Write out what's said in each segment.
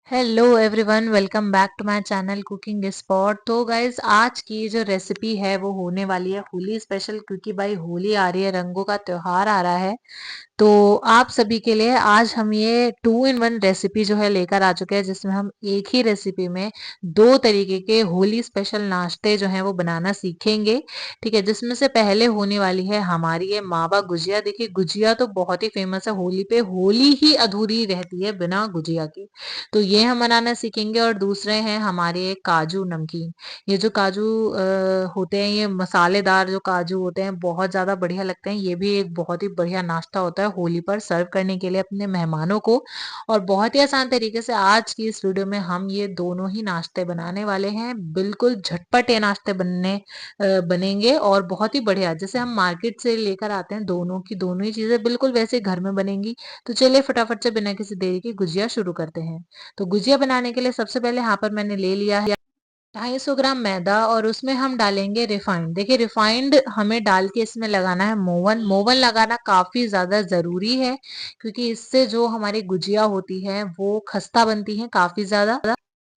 Hello everyone, welcome back to my channel cooking spot. तो guys आज की जो रेसिपी है वो होने वाली है होली स्पेशल, क्योंकि भाई होली आ रही है, रंगों का त्योहार आ रहा है। तो आप सभी के लिए आज हम ये 2 in 1 रेसिपी जो है लेकर आ चुके हैं, जिसमें हम एक ही रेसिपी में दो तरीके के होली स्पेशल नाश्ते जो हैं वो बनाना सीखेंगे। ठीक है, जिसमें से पहले होने वाली है हमारी ये मावा गुजिया। देखिए, गुजिया तो बहुत ही फेमस है होली पे, होली ही अधूरी रहती है बिना गुजिया की। तो ये हम बनाना सीखेंगे। और दूसरे हैं हमारे काजू नमकीन। ये जो काजू होते हैं, ये मसालेदार जो काजू होते हैं, बहुत ज्यादा बढ़िया लगते हैं। ये भी एक बहुत ही बढ़िया नाश्ता होता है होली पर सर्व करने के लिए अपने मेहमानों को। और बहुत ही आसान तरीके से आज की इस वीडियो में हम ये दोनों ही नाश्ते बनाने वाले हैं। बिल्कुल झटपट ये नाश्ते बनेंगे और बहुत ही बढ़िया, जैसे हम मार्केट से लेकर आते हैं दोनों की दोनों ही चीजें बिल्कुल वैसे घर में बनेंगी। तो चलिए फटाफट से बिना किसी देरी के गुजिया शुरू करते हैं। तो गुजिया बनाने के लिए सबसे पहले यहाँ पर मैंने ले लिया है 250 ग्राम मैदा, और उसमें हम डालेंगे रिफाइंड। देखिए, रिफाइंड हमें डाल के इसमें लगाना है मोवन। मोवन लगाना काफी ज्यादा जरूरी है, क्योंकि इससे जो हमारी गुजिया होती है वो खस्ता बनती है काफी ज्यादा।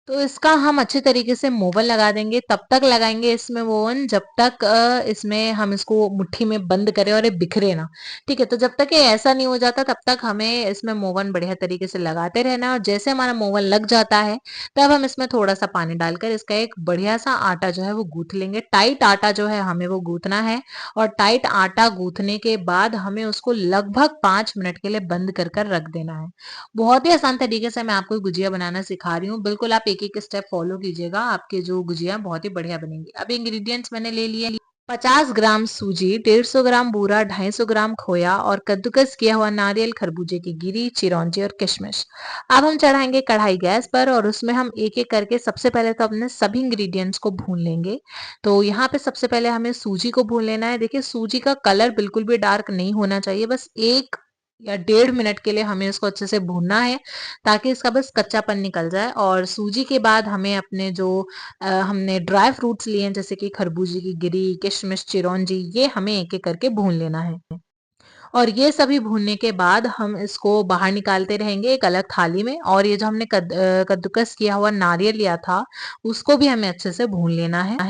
तो इसका हम अच्छे तरीके से मोवन लगा देंगे। तब तक लगाएंगे इसमें मोवन जब तक इसमें हम इसको मुट्ठी में बंद करें और ये बिखरे ना। ठीक है, तो जब तक ये ऐसा नहीं हो जाता तब तक हमें इसमें मोवन बढ़िया तरीके से लगाते रहना है। और जैसे हमारा मोवन लग जाता है तब हम इसमें थोड़ा सा पानी डालकर इसका एक बढ़िया सा आटा जो है वो गूंथ लेंगे। टाइट आटा जो है हमें वो गूंथना है। और टाइट आटा गूंथने के बाद हमें उसको लगभग 5 मिनट के लिए बंद कर रख देना है। बहुत ही आसान तरीके से मैं आपको गुजिया बनाना सिखा रही हूँ। बिल्कुल आप एक एक स्टेप फॉलो कीजिएगा, आपके जो गुजिया बहुत ही बढ़िया बनेंगी। अब इंग्रेडिएंट्स मैंने ले लिए 50 ग्राम सूजी, 150 ग्राम बूरा, 250 ग्राम खोया और कद्दूकस किया हुआ नारियल, खरबूजे की गिरी, चिरौंजी और किशमिश। अब हम चढ़ाएंगे कढ़ाई गैस पर और उसमें हम एक एक करके सबसे पहले तो अपने सभी इंग्रेडिएंट्स को भून लेंगे। तो यहाँ पे सबसे पहले हमें सूजी को भून लेना है। देखिए, सूजी का कलर बिल्कुल भी डार्क नहीं होना चाहिए, बस 1 या 1.5 मिनट के लिए हमें इसको अच्छे से भूनना है, ताकि इसका बस कच्चापन निकल जाए। और सूजी के बाद हमें अपने जो हमने ड्राई फ्रूट्स लिए हैं, जैसे कि खरबूजे की गिरी, किशमिश, चिरौंजी, ये हमें एक एक करके भून लेना है। और ये सभी भूनने के बाद हम इसको बाहर निकालते रहेंगे एक अलग थाली में। और ये जो हमने कद्दूकस किया हुआ नारियल लिया था, उसको भी हमें अच्छे से भून लेना है।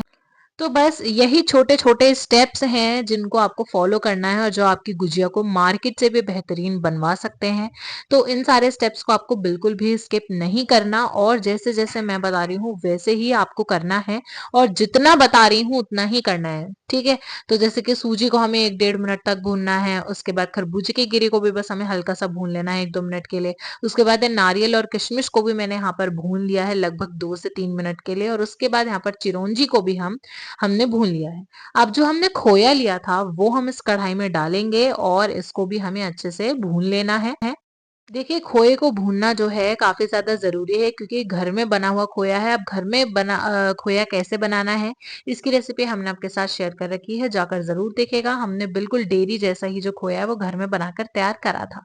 तो बस यही छोटे छोटे स्टेप्स हैं जिनको आपको फॉलो करना है, और जो आपकी गुजिया को मार्केट से भी बेहतरीन बनवा सकते हैं। तो इन सारे स्टेप्स को आपको बिल्कुल भी स्किप नहीं करना, और जैसे जैसे मैं बता रही हूँ वैसे ही आपको करना है। और जितना बता रही हूँ उतना ही करना है, ठीक है। तो जैसे कि सूजी को हमें 1-1.5 मिनट तक भूनना है, उसके बाद खरबूजे की गिरी को भी बस हमें हल्का सा भून लेना है 1-2 मिनट के लिए। उसके बाद नारियल और किशमिश को भी मैंने यहाँ पर भून लिया है लगभग 2 से 3 मिनट के लिए। और उसके बाद यहाँ पर चिरौंजी को भी हमने भून लिया है। अब जो हमने खोया लिया था वो हम इस कढ़ाई में डालेंगे और इसको भी हमें अच्छे से भून लेना है। देखिए, खोए को भूनना जो है काफी ज्यादा जरूरी है, क्योंकि घर में बना हुआ खोया है। अब घर में बना खोया कैसे बनाना है, इसकी रेसिपी हमने आपके साथ शेयर कर रखी है, जाकर जरूर देखेगा। हमने बिल्कुल डेयरी जैसा ही जो खोया है वो घर में बनाकर तैयार करा था।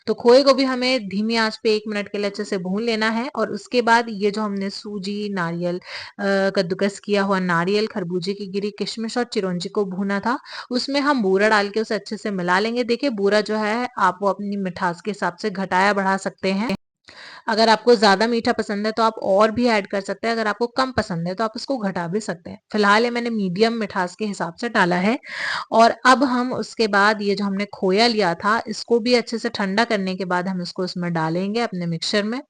तो खोए को भी हमें धीमी आंच पे 1 मिनट के लिए अच्छे से भून लेना है। और उसके बाद ये जो हमने सूजी, नारियल, कद्दूकस किया हुआ नारियल, खरबूजे की गिरी, किशमिश और चिरौंजी को भूना था, उसमें हम बूरा डाल के उसे अच्छे से मिला लेंगे। देखिए, बूरा जो है आप वो अपनी मिठास के हिसाब से घटाया बढ़ा सकते हैं। अगर आपको ज्यादा मीठा पसंद है तो आप और भी ऐड कर सकते हैं, अगर आपको कम पसंद है तो आप उसको घटा भी सकते हैं। फिलहाल ये मैंने मीडियम मिठास के हिसाब से डाला है। और अब हम उसके बाद ये जो हमने खोया लिया था इसको भी अच्छे से ठंडा करने के बाद हम इसको इसमें डालेंगे अपने मिक्सचर में।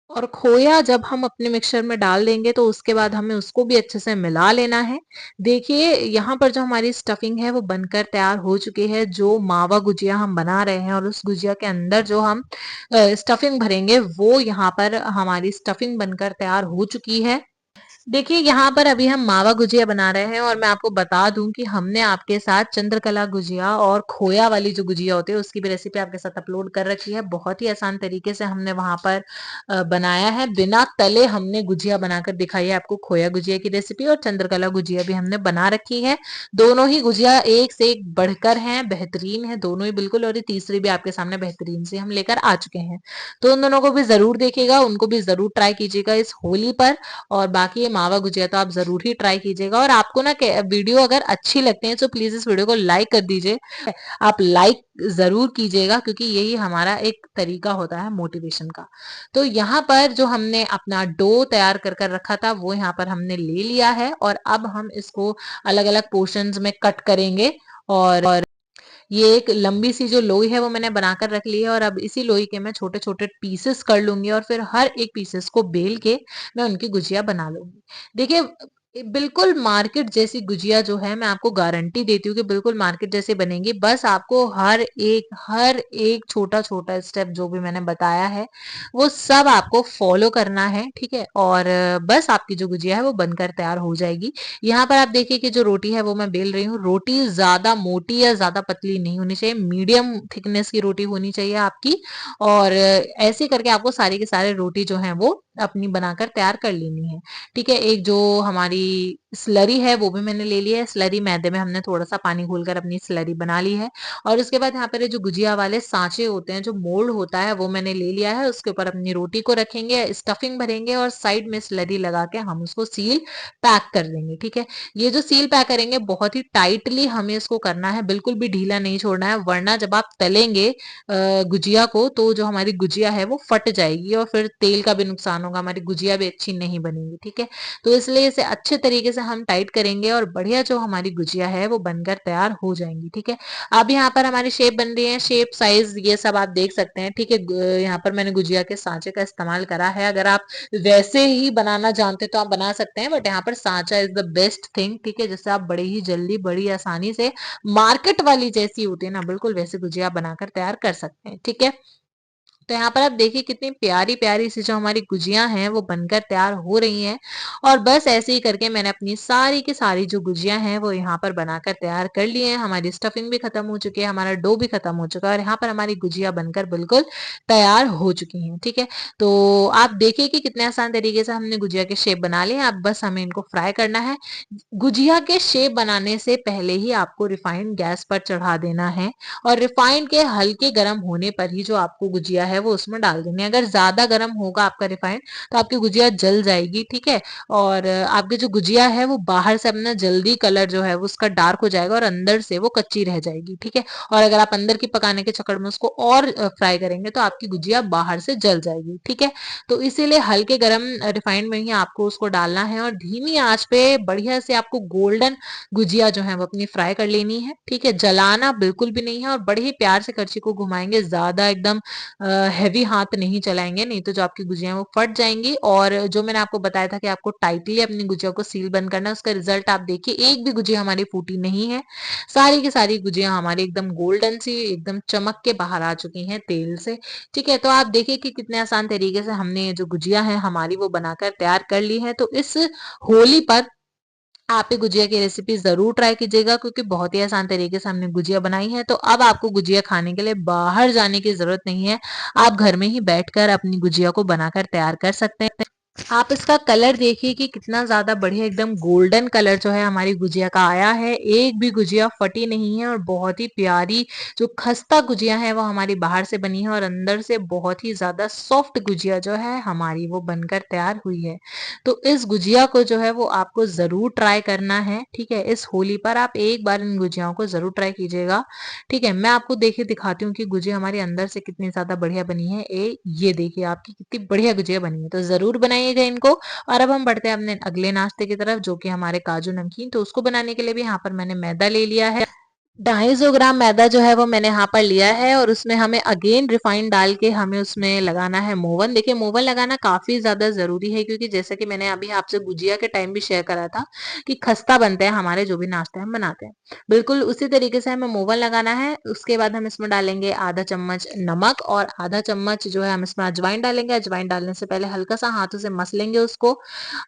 और खोया जब हम अपने मिक्सचर में डाल देंगे तो उसके बाद हमें उसको भी अच्छे से मिला लेना है। देखिए, यहाँ पर जो हमारी स्टफिंग है वो बनकर तैयार हो चुकी है, जो मावा गुजिया हम बना रहे हैं। और उस गुजिया के अंदर जो हम स्टफिंग भरेंगे वो यहाँ पर हमारी स्टफिंग बनकर तैयार हो चुकी है। देखिए, यहाँ पर अभी हम मावा गुजिया बना रहे हैं, और मैं आपको बता दूं कि हमने आपके साथ चंद्रकला गुजिया और खोया वाली जो गुजिया होती है उसकी भी रेसिपी आपके साथ अपलोड कर रखी है। बहुत ही आसान तरीके से हमने वहां पर बनाया है, बिना तले हमने गुजिया बनाकर दिखाई है आपको। खोया गुजिया की रेसिपी और चंद्रकला गुजिया भी हमने बना रखी है। दोनों ही गुजिया एक से एक बढ़कर हैं, बेहतरीन है दोनों ही बिल्कुल। और ये तीसरी भी आपके सामने बेहतरीन से हम लेकर आ चुके हैं। तो उन दोनों को भी जरूर देखिएगा, उनको भी जरूर ट्राई कीजिएगा इस होली पर। और बाकी ये मावा गुजिया तो आप जरूर ही ट्राई कीजिएगा। और आपको ना वीडियो अगर अच्छी लगती है तो प्लीज इस वीडियो को लाइक कर दीजिए। आप लाइक जरूर कीजिएगा क्योंकि यही हमारा एक तरीका होता है मोटिवेशन का। तो यहाँ पर जो हमने अपना डो तैयार कर कर रखा था वो यहाँ पर हमने ले लिया है और अब हम इसको अलग अलग पोर्शंस में कट करेंगे। और ये एक लंबी सी जो लोई है वो मैंने बनाकर रख ली है और अब इसी लोई के मैं छोटे छोटे पीसेस कर लूंगी और फिर हर एक पीसेस को बेल के मैं उनकी गुजिया बना लूंगी। देखिए, बिल्कुल मार्केट जैसी गुजिया जो है मैं आपको गारंटी देती हूँ कि बिल्कुल मार्केट जैसे बनेगी। बस आपको हर एक छोटा छोटा स्टेप जो भी मैंने बताया है वो सब आपको फॉलो करना है, ठीक है। और बस आपकी जो गुजिया है वो बनकर तैयार हो जाएगी। यहाँ पर आप देखिए कि जो रोटी है वो मैं बेल रही हूँ। रोटी ज्यादा मोटी या ज्यादा पतली नहीं होनी चाहिए, मीडियम थिकनेस की रोटी होनी चाहिए आपकी। और ऐसे करके आपको सारी के सारे रोटी जो है वो अपनी बनाकर तैयार कर लेनी है, ठीक है। एक जो हमारी स्लरी है वो भी मैंने ले ली है। स्लरी मैदे में हमने थोड़ा सा पानी घोलकर अपनी स्लरी बना ली है। और उसके बाद यहाँ पर ये जो गुजिया वाले सांचे होते हैं, जो मोल्ड होता है, वो मैंने ले लिया है। उसके ऊपर अपनी रोटी को रखेंगे, स्टफिंग भरेंगे और साइड में स्लरी लगा के हम उसको सील पैक कर देंगे, ठीक है। ये जो सील पैक करेंगे बहुत ही टाइटली हमें इसको करना है, बिल्कुल भी ढीला नहीं छोड़ना है, वरना जब आप तलेंगे गुजिया को तो जो हमारी गुजिया है वो फट जाएगी और फिर तेल का भी नुकसान होगा, हमारी गुजिया भी अच्छी नहीं बनेगी, ठीक है। तो इसलिए इसे अच्छे तरीके से हम टाइट करेंगे और बढ़िया जो हमारी गुजिया है वो बनकर तैयार हो जाएंगी, ठीक है। अब यहाँ पर हमारी शेप बन रही है, शेप साइज ये सब आप देख सकते हैं, ठीक है। यहाँ पर मैंने गुजिया के सांचे का इस्तेमाल करा है। अगर आप वैसे ही बनाना जानते तो आप बना सकते हैं, बट यहाँ पर सांचा इज द बेस्ट थिंग, ठीक है, जिससे आप बड़े ही जल्दी बड़ी आसानी से मार्केट वाली जैसी होती है ना बिल्कुल वैसे गुजिया बनाकर तैयार कर सकते हैं, ठीक है। तो यहाँ पर आप देखिए कितनी प्यारी प्यारी सी जो हमारी गुजिया हैं वो बनकर तैयार हो रही हैं। और बस ऐसे ही करके मैंने अपनी सारी की सारी जो गुजिया हैं वो यहाँ पर बनाकर तैयार कर ली है। हमारी स्टफिंग भी खत्म हो चुकी है, हमारा डो भी खत्म हो चुका है और यहाँ पर हमारी गुजिया बनकर बिल्कुल तैयार हो चुकी हैं, ठीक है। तो आप देखिए कि कितने आसान तरीके से हमने गुजिया के शेप बना लिए। अब बस हमें इनको फ्राई करना है। गुजिया के शेप बनाने से पहले ही आपको रिफाइंड गैस पर चढ़ा देना है और रिफाइंड के हल्के गर्म होने पर ही जो आपको गुजिया है वो उसमें डाल देनी है। अगर ज्यादा गर्म होगा आपका रिफाइंड तो आपकी गुजिया जल जाएगी, ठीक है। और आपकी जो गुजिया है वो बाहर से अपना जल्दी कलर जो है वो उसका डार्क हो जाएगा और अंदर से वो कच्ची रह जाएगी, ठीक है। और अगर आप अंदर की पकाने के चक्कर में उसको और फ्राई करेंगे तो आपकी गुजिया बाहर से जल जाएगी, ठीक है। तो इसीलिए हल्के गर्म रिफाइंड में ही आपको उसको डालना है और धीमी आंच पे बढ़िया से आपको गोल्डन गुजिया जो है वो अपनी फ्राई कर लेनी है, ठीक है। जलाना बिल्कुल भी नहीं है और बड़े ही प्यार से करछी को घुमाएंगे, ज्यादा एकदम हैवी हाथ नहीं चलाएंगे, नहीं तो जो आपकी गुजिया है वो फट जाएंगी। और जो मैंने आपको बताया था कि आपको टाइटली अपनी गुजिया को सील बंद करना है, उसका रिजल्ट आप देखिए, एक भी गुजिया हमारी फूटी नहीं है। सारी की सारी गुजिया हमारी एकदम गोल्डन सी एकदम चमक के बाहर आ चुकी हैं तेल से, ठीक है। तो आप देखिए कि कितने आसान तरीके से हमने जो गुजिया है हमारी वो बनाकर तैयार कर ली है। तो इस होली पर आप ये गुजिया की रेसिपी जरूर ट्राई कीजिएगा क्योंकि बहुत ही आसान तरीके से हमने गुजिया बनाई है। तो अब आपको गुजिया खाने के लिए बाहर जाने की जरूरत नहीं है, आप घर में ही बैठकर अपनी गुजिया को बनाकर तैयार कर सकते हैं। आप इसका कलर देखिए कि कितना ज्यादा बढ़िया एकदम गोल्डन कलर जो है हमारी गुजिया का आया है, एक भी गुजिया फटी नहीं है और बहुत ही प्यारी जो खस्ता गुजिया है वो हमारी बाहर से बनी है और अंदर से बहुत ही ज्यादा सॉफ्ट गुजिया जो है हमारी वो बनकर तैयार हुई है। तो इस गुजिया को जो है वो आपको जरूर ट्राई करना है, ठीक है। इस होली पर आप एक बार इन गुजियाओं को जरूर ट्राई कीजिएगा, ठीक है। मैं आपको देखिए दिखाती हूँ कि गुजिया हमारी अंदर से कितनी ज्यादा बढ़िया बनी है। ये देखिए आपकी कितनी बढ़िया गुजिया बनी है, तो जरूर बनाइएगा इनको। और अब हम बढ़ते हैं अपने अगले नाश्ते की तरफ जो कि हमारे काजू नमकीन। तो उसको बनाने के लिए भी यहाँ पर मैंने मैदा ले लिया है। 250 ग्राम मैदा जो है वो मैंने यहाँ पर लिया है और उसमें हमें अगेन रिफाइंड डाल के हमें उसमें लगाना है मोवन। देखिए मोवन लगाना काफी ज्यादा जरूरी है क्योंकि जैसे कि मैंने अभी आपसे गुजिया के टाइम भी शेयर करा था कि खस्ता बनते हैं हमारे जो भी नाश्ते हम बनाते हैं, बिल्कुल उसी तरीके से हमें मोवन लगाना है। उसके बाद हम इसमें डालेंगे आधा चम्मच नमक और आधा चम्मच जो है हम इसमें अजवाइन डालेंगे। अजवाइन डालने से पहले हल्का सा हाथों से मस लेंगे उसको।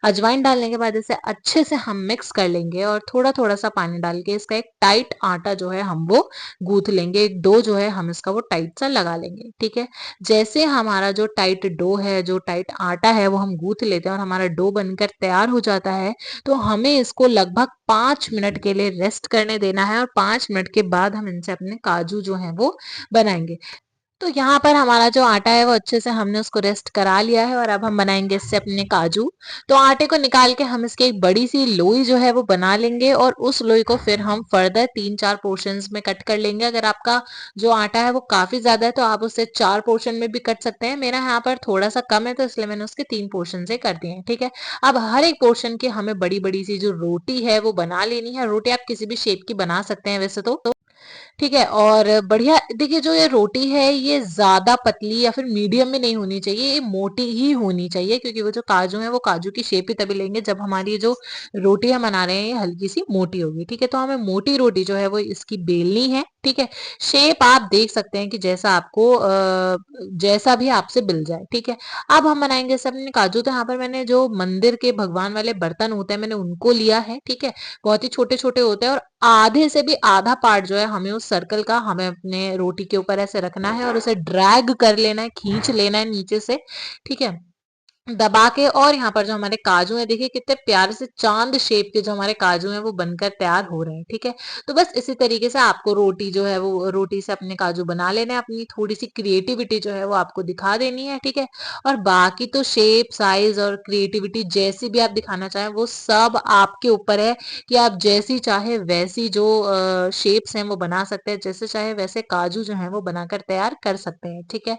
अजवाइन डालने के बाद इसे अच्छे से हम मिक्स कर लेंगे और थोड़ा थोड़ा सा पानी डाल के इसका एक टाइट आटा जो है हम वो गूंथ लेंगे। एक डो जो है हम इसका वो टाइट सा लगा लेंगे, ठीक है। जैसे हमारा जो टाइट डो है, जो टाइट आटा है वो हम गूंथ लेते हैं और हमारा डो बनकर तैयार हो जाता है तो हमें इसको लगभग 5 मिनट के लिए रेस्ट करने देना है और 5 मिनट के बाद हम इनसे अपने काजू जो है वो बनाएंगे। तो यहाँ पर हमारा जो आटा है वो अच्छे से हमने उसको रेस्ट करा लिया है और अब हम बनाएंगे इससे अपने काजू। तो आटे को निकाल के हम इसकी एक बड़ी सी लोई जो है वो बना लेंगे और उस लोई को फिर हम फर्दर 3-4 पोर्शंस में कट कर लेंगे। अगर आपका जो आटा है वो काफी ज्यादा है तो आप उसे 4 पोर्शन में भी कट सकते हैं। मेरा यहाँ पर थोड़ा सा कम है तो इसलिए मैंने उसके 3 पोर्शन से कर दिए हैं। ठीक है, अब हर एक पोर्शन की हमें बड़ी बड़ी सी जो रोटी है वो बना लेनी है। रोटी आप किसी भी शेप की बना सकते हैं वैसे तो। ठीक है, और बढ़िया देखिए, जो ये रोटी है ये ज्यादा पतली या फिर मीडियम में नहीं होनी चाहिए, ये मोटी ही होनी चाहिए, क्योंकि वो जो काजू है वो काजू की शेप ही तभी लेंगे जब हमारी ये जो रोटी हम बना रहे हैं ये हल्की सी मोटी होगी। ठीक है, तो हमें मोटी रोटी जो है वो इसकी बेलनी है। ठीक है, शेप आप देख सकते हैं कि जैसा आपको जैसा भी आपसे मिल जाए। ठीक है, अब हम बनाएंगे सब अपने काजू। तो यहाँ पर मैंने जो मंदिर के भगवान वाले बर्तन होते हैं मैंने उनको लिया है। ठीक है, बहुत ही छोटे छोटे होते हैं और आधे से भी आधा पार्ट जो है हमें उस सर्कल का हमें अपने रोटी के ऊपर ऐसे रखना है और उसे ड्रैग कर लेना है, खींच लेना है नीचे से। ठीक है, दबा के, और यहाँ पर जो हमारे काजू हैं देखिए कितने प्यारे से चांद शेप के जो हमारे काजू हैं वो बनकर तैयार हो रहे हैं। ठीक है, तो बस इसी तरीके से आपको रोटी जो है वो रोटी से अपने काजू बना लेने हैं। अपनी थोड़ी सी क्रिएटिविटी जो है वो आपको दिखा देनी है। ठीक है, और बाकी तो शेप साइज और क्रिएटिविटी जैसी भी आप दिखाना चाहें वो सब आपके ऊपर है कि आप जैसी चाहे वैसी जो शेप्स हैं वो बना सकते हैं, जैसे चाहे वैसे काजू जो है वो बनाकर तैयार कर सकते हैं। ठीक है,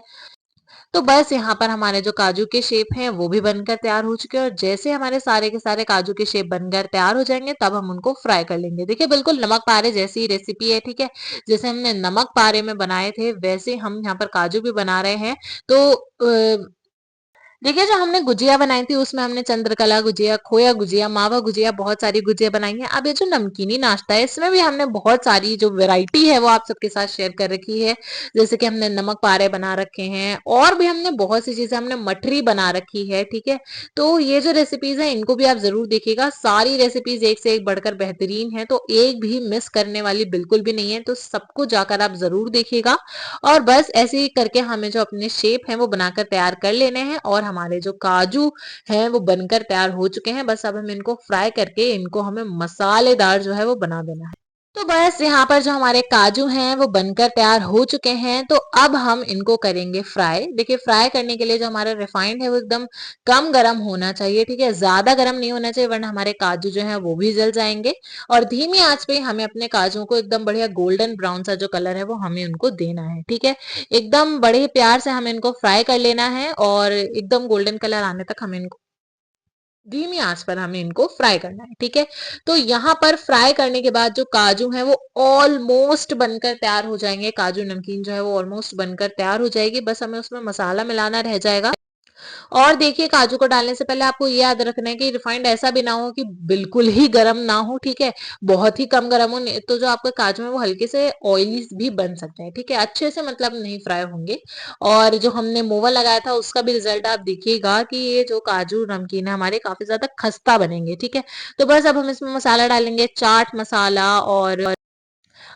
तो बस यहाँ पर हमारे जो काजू के शेप हैं वो भी बनकर तैयार हो चुके हैं और जैसे हमारे सारे के सारे काजू के शेप बनकर तैयार हो जाएंगे तब हम उनको फ्राई कर लेंगे। देखिए बिल्कुल नमक पारे जैसी रेसिपी है। ठीक है, जैसे हमने नमक पारे में बनाए थे वैसे हम यहाँ पर काजू भी बना रहे हैं। तो देखिए, जो हमने गुजिया बनाई थी उसमें हमने चंद्रकला गुजिया, खोया गुजिया, मावा गुजिया, बहुत सारी गुजिया बनाई हैं। अब ये जो नमकीनी नाश्ता है इसमें भी हमने बहुत सारी जो वैरायटी है वो आप सबके साथ शेयर कर रखी है। जैसे कि हमने नमक पारे बना रखे हैं और भी हमने बहुत सी चीजें, हमने मठरी बना रखी है। ठीक है, तो ये जो रेसिपीज है इनको भी आप जरूर देखिएगा। सारी रेसिपीज एक से एक बढ़कर बेहतरीन है, तो एक भी मिस करने वाली बिल्कुल भी नहीं है, तो सबको जाकर आप जरूर देखिएगा। और बस ऐसे ही करके हमें जो अपने शेप हैं वो बनाकर तैयार कर लेने हैं और हमारे जो काजू हैं वो बनकर तैयार हो चुके हैं। बस अब हम इनको फ्राई करके इनको हमें मसालेदार जो है वो बना देना है। तो बस यहाँ पर जो हमारे काजू हैं वो बनकर तैयार हो चुके हैं, तो अब हम इनको करेंगे फ्राई। देखिए, फ्राई करने के लिए जो हमारा रिफाइंड है वो एकदम कम गरम होना चाहिए। ठीक है, ज्यादा गरम नहीं होना चाहिए वरना हमारे काजू जो है वो भी जल जाएंगे। और धीमी आंच पे हमें अपने काजू को एकदम बढ़िया गोल्डन ब्राउन सा जो कलर है वो हमें उनको देना है। ठीक है, एकदम बड़े प्यार से हमें इनको फ्राई कर लेना है और एकदम गोल्डन कलर आने तक हमें इनको धीमी आंच पर हमें इनको फ्राई करना है। ठीक है, तो यहाँ पर फ्राई करने के बाद जो काजू है वो ऑलमोस्ट बनकर तैयार हो जाएंगे। काजू नमकीन जो है वो ऑलमोस्ट बनकर तैयार हो जाएगी, बस हमें उसमें मसाला मिलाना रह जाएगा। और देखिए, काजू को डालने से पहले आपको ये याद रखना है कि रिफाइंड ऐसा भी ना हो कि बिल्कुल ही गर्म ना हो। ठीक है, बहुत ही कम गर्म हो, तो जो आपके काजू है वो हल्के से ऑयली भी बन सकते हैं। ठीक है, अच्छे से मतलब नहीं फ्राई होंगे। और जो हमने मोवर लगाया था उसका भी रिजल्ट आप देखिएगा कि ये जो काजू नमकीन है हमारे काफी ज्यादा खस्ता बनेंगे। ठीक है, तो बस अब हम इसमें मसाला डालेंगे, चाट मसाला और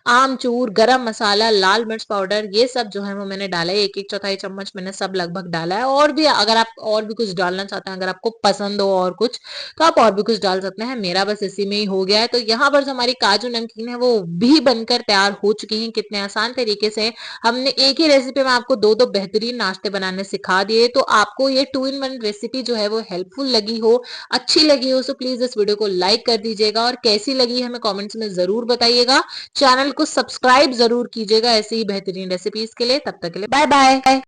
आमचूर, गरम मसाला, लाल मिर्च पाउडर, ये सब जो है वो मैंने डाला है। एक एक चौथाई चम्मच मैंने सब लगभग डाला है। और भी अगर आप और भी कुछ डालना चाहते हैं, अगर आपको पसंद हो और कुछ, तो आप और भी कुछ डाल सकते हैं। मेरा बस इसी में ही हो गया है। तो यहाँ पर जो हमारी काजू नमकीन है वो भी बनकर तैयार हो चुकी है। कितने आसान तरीके से हमने एक ही रेसिपी में आपको दो दो बेहतरीन नाश्ते बनाने सिखा दिए। तो आपको ये 2 in 1 रेसिपी जो है वो हेल्पफुल लगी हो, अच्छी लगी हो, तो प्लीज इस वीडियो को लाइक कर दीजिएगा और कैसी लगी हमें कमेंट्स में जरूर बताइएगा। चैनल को सब्सक्राइब जरूर कीजिएगा ऐसे ही बेहतरीन रेसिपीज के लिए। तब तक के लिए बाय बाय।